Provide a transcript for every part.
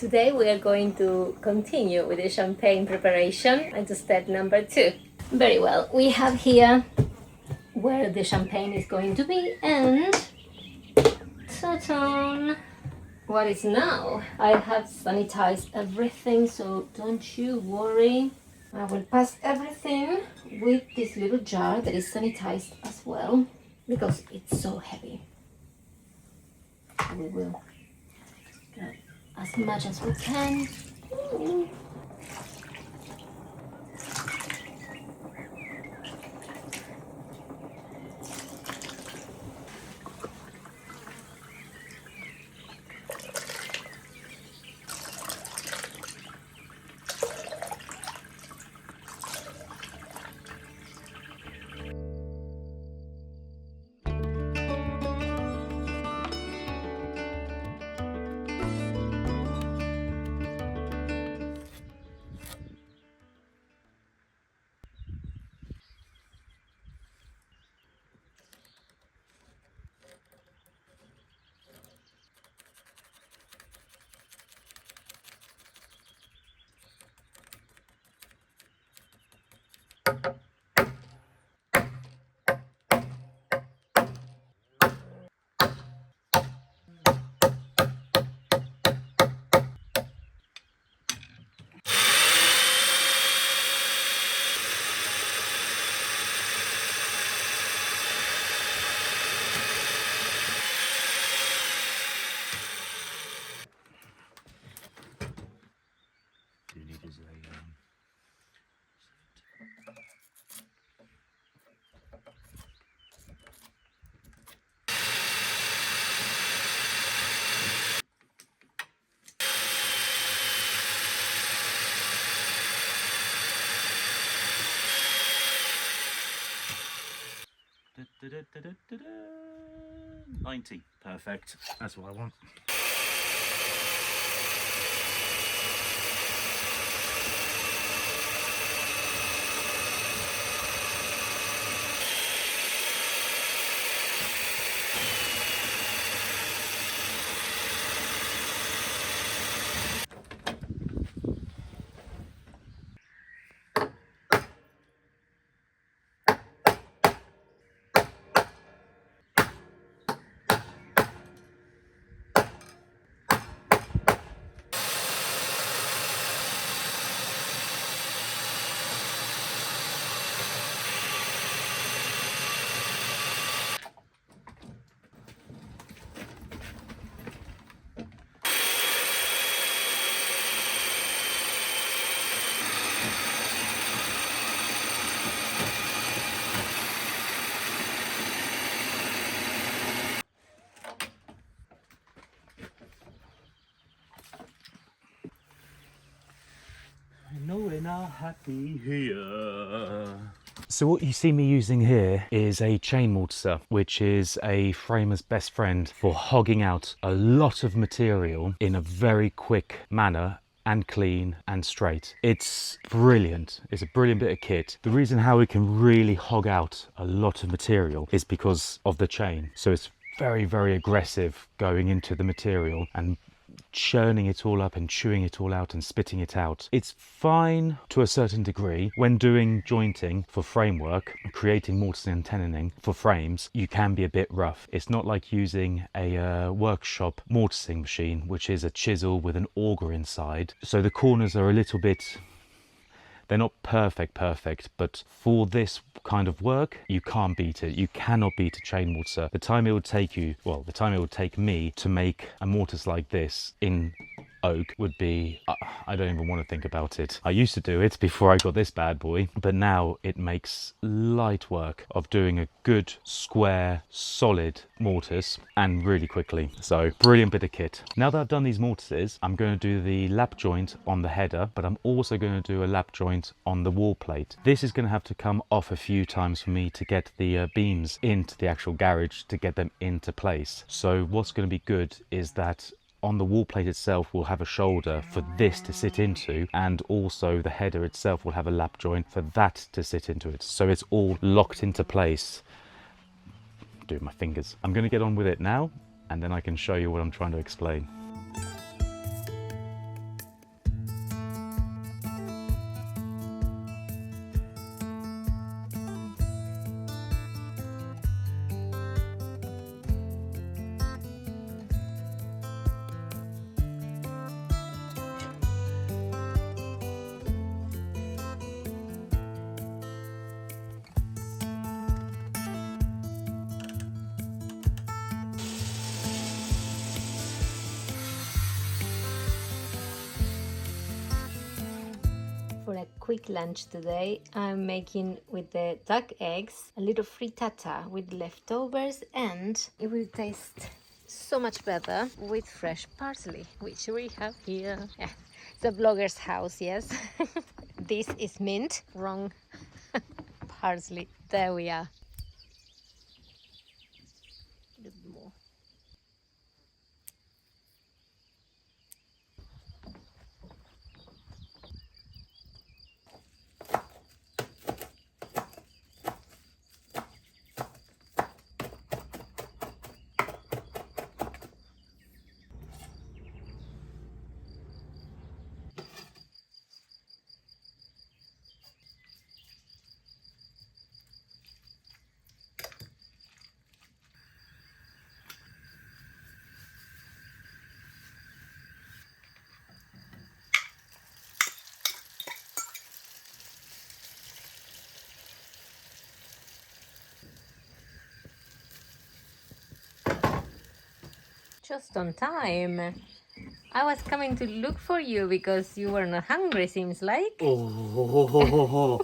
Today we are going to continue with the champagne preparation and to step number 2. Very well, we have here where the champagne is going to be and ta-da! What is now? I have sanitized everything, so don't you worry. I will pass everything with this little jar that is sanitized as well because it's so heavy. We will get as much as we can. Da, da, da, da, da, da. 90, perfect. That's what I want. No, we're not happy here. So what you see me using here is a chain mortiser, which is a framer's best friend for hogging out a lot of material in a very quick manner and clean and straight. It's brilliant. It's a brilliant bit of kit. The reason how we can really hog out a lot of material is because of the chain. So it's very, very aggressive going into the material and churning it all up and chewing it all out and spitting it out. It's fine to a certain degree. When doing jointing for framework, creating mortise-and-tenoning for frames, you can be a bit rough. It's not like using a workshop mortising machine, which is a chisel with an auger inside. So the corners are a little bit, they're not perfect, but for this kind of work, you can't beat it. You cannot beat a chain mortiser. The time it would take you, well, the time it would take me to make a mortise like this in oak would be, I don't even want to think about it. I used to do it before I got this bad boy, but now it makes light work of doing a good, square, solid mortise and really quickly. So brilliant bit of kit. Now that I've done these mortises, I'm going to do the lap joint on the header, but I'm also going to do a lap joint on the wall plate. This is going to have to come off a few times for me to get the beams into the actual garage to get them into place. So what's going to be good is that on the wall plate itself we'll have a shoulder for this to sit into, and also the header itself will have a lap joint for that to sit into it, so it's all locked into place. Do my fingers. I'm going to get on with it now and then I can show you what I'm trying to explain. a quick lunch today. I'm making with the duck eggs a little frittata with leftovers, and it will taste so much better with fresh parsley, which we have here. Yeah, it's a vlogger's house, yes. This is mint, wrong. Parsley, there we are. A little more. Just on time. I was coming to look for you because you were not hungry, seems like. Oh,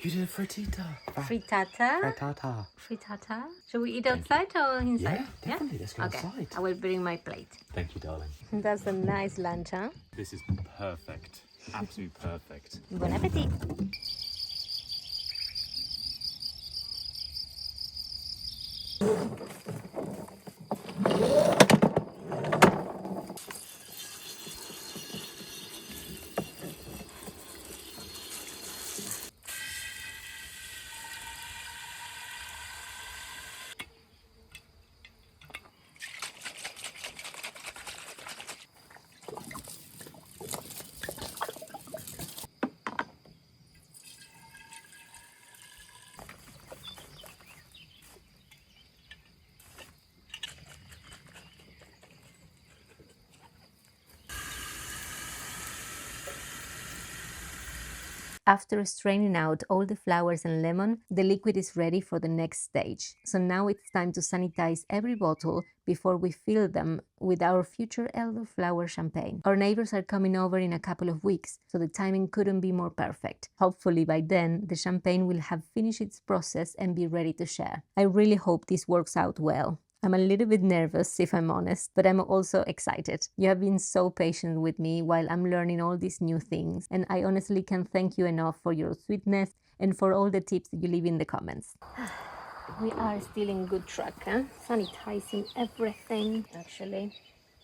you did a frittata. Frittata? Frittata. Frittata? Should we eat outside or inside? Yeah, definitely. Let's go Okay, outside. I will bring my plate. Thank you, darling. That's a nice lunch, huh? This is perfect. Absolute perfect. Bon appetit! After straining out all the flowers and lemon, the liquid is ready for the next stage. So now it's time to sanitize every bottle before we fill them with our future elderflower champagne. Our neighbors are coming over in a couple of weeks, so the timing couldn't be more perfect. Hopefully by then, the champagne will have finished its process and be ready to share. I really hope this works out well. I'm a little bit nervous, if I'm honest, but I'm also excited. You have been so patient with me while I'm learning all these new things, and I honestly can't thank you enough for your sweetness and for all the tips that you leave in the comments. We are still in good track, huh? Sanitizing everything, actually.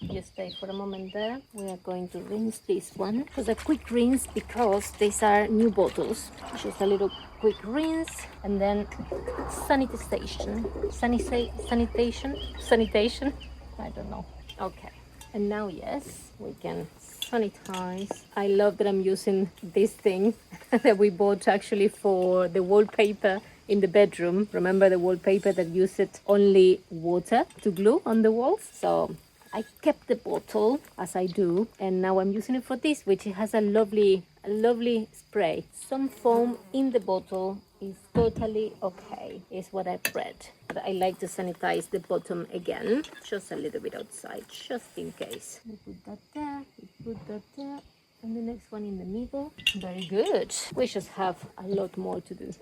You stay for a moment there. We are going to rinse this one. Just a quick rinse because these are new bottles. Just a little quick rinse and then sanitation. Sanitation? I don't know. Okay. And now, yes, we can sanitize. I love that I'm using this thing that we bought actually for the wallpaper in the bedroom. Remember the wallpaper that used only water to glue on the walls? So I kept the bottle as I do, and now I'm using it for this, which has a lovely spray. Some foam in the bottle is totally okay, is what I've read. But I like to sanitize the bottom again, just a little bit outside, just in case. We put that there, we put that there, and the next one in the middle. Very good. We just have a lot more to do.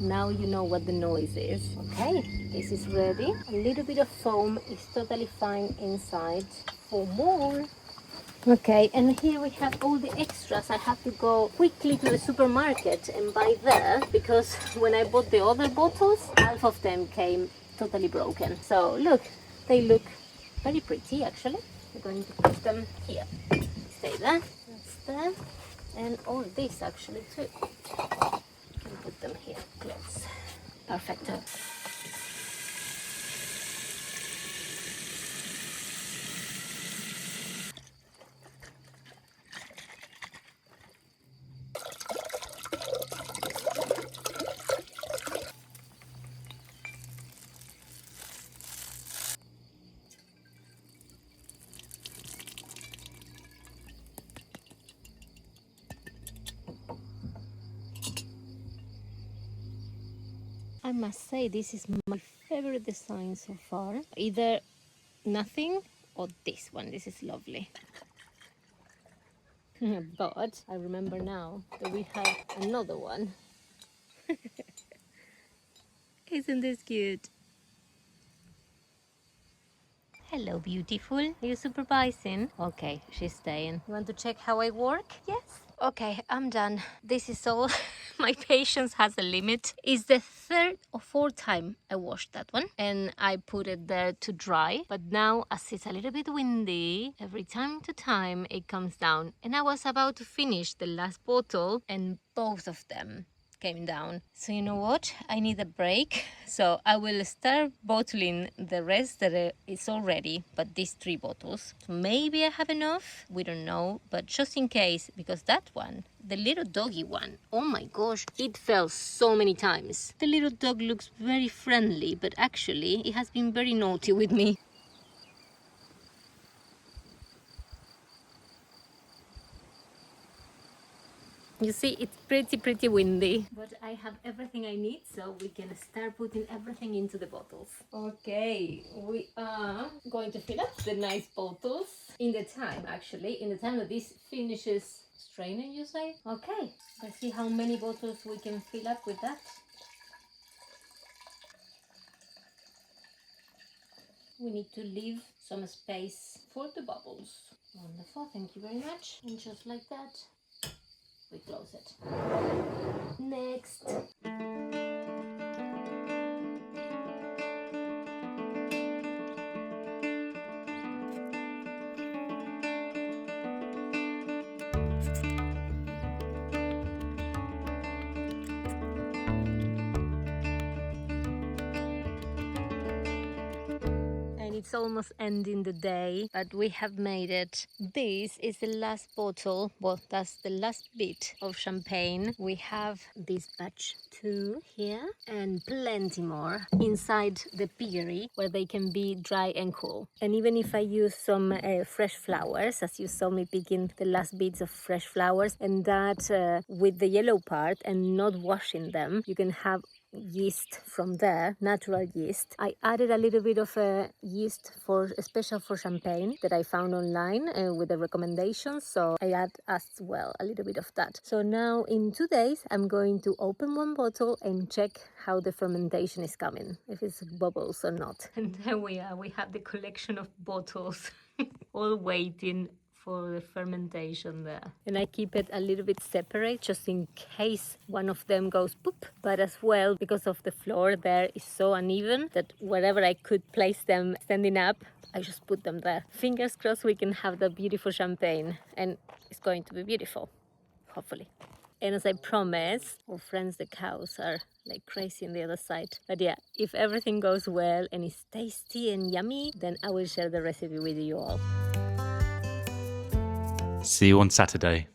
Now you know what the noise is. Okay, this is ready. A little bit of foam is totally fine inside. For more. Okay, and here we have all the extras. I have to go quickly to the supermarket and buy there because when I bought the other bottles, half of them came totally broken. So look, they look very pretty actually. We're going to put them here. Stay there. That's there. And all this actually too. Put them here close. Perfect. I must say this is my favorite design so far. Either nothing or this one. This is lovely. But I remember now that we have another one. Isn't this cute? Hello, beautiful. Are you supervising? Okay, she's staying. You want to check how I work? Yes. Okay, I'm done. This is all. My patience has a limit. It's the third or fourth time I washed that one and I put it there to dry. But now, as it's a little bit windy, every time to time it comes down. And I was about to finish the last bottle and both of them came down. So you know what? I need a break. So I will start bottling the rest that is already, but these 3 bottles. So maybe I have enough. We don't know, but just in case, because that one, the little doggy one, oh my gosh, it fell so many times. The little dog looks very friendly, but actually it has been very naughty with me. You see, it's pretty windy. But I have everything I need, so we can start putting everything into the bottles. Okay, we are going to fill up the nice bottles in the time that this finishes straining, you say? Okay, let's see how many bottles we can fill up with that. We need to leave some space for the bubbles. Wonderful, thank you very much. And just like that, we close it. Next. It's almost ending the day, but we have made it. This is the last bottle. Well, that's the last bit of champagne. We have this batch 2 here and plenty more inside the piggery where they can be dry and cool. And even if I use some fresh flowers, as you saw me picking the last bits of fresh flowers, and that with the yellow part and not washing them, you can have yeast from there, natural yeast. I added a little bit of yeast for special for champagne that I found online with the recommendations, so I add as well a little bit of that. So now in 2 days I'm going to open one bottle and check how the fermentation is coming, if it's bubbles or not. And there we are, we have the collection of bottles all waiting for the fermentation there. And I keep it a little bit separate just in case one of them goes poop, but as well because of the floor there is so uneven that wherever I could place them standing up, I just put them there. Fingers crossed we can have the beautiful champagne, and it's going to be beautiful, hopefully. And as I promised, our friends the cows are like crazy on the other side. But yeah, if everything goes well and it's tasty and yummy, then I will share the recipe with you all. See you on Saturday.